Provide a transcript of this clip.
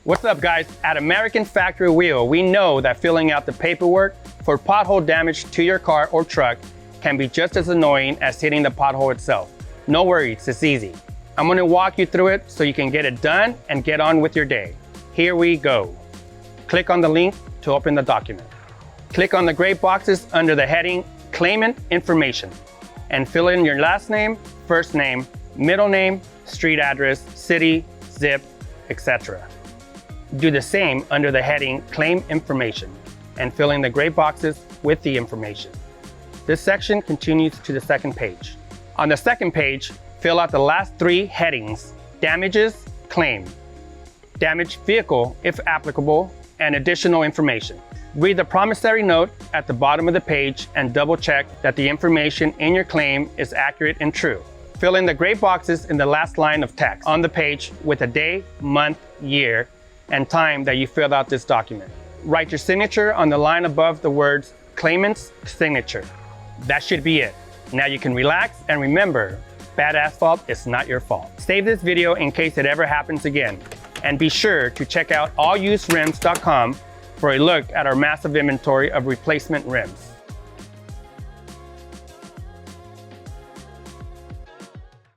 What's up, guys? At American Factory Wheel, we know that filling out the paperwork for pothole damage to your car or truck can be just as annoying as hitting the pothole itself. No worries, it's easy. I'm going to walk you through it so you can get it done and get on with your day. Here we go. Click on the link to open the document. Click on the gray boxes under the heading Claimant Information and fill in your last name, first name, middle name, street address, city, zip, etc. Do the same under the heading Claim Information and fill in the gray boxes with the information. This section continues to the second page. On the second page, fill out the last three headings: Damages, Claim, Damaged Vehicle if applicable, and additional information. Read the promissory note at the bottom of the page and double check that the information in your claim is accurate and true. Fill in the gray boxes in the last line of text on the page with a day, month, year, and time that you filled out this document. Write your signature on the line above the words Claimant's Signature. That should be it. Now you can relax and remember, bad asphalt is not your fault. Save this video in case it ever happens again. And be sure to check out allusedrims.com for a look at our massive inventory of replacement rims.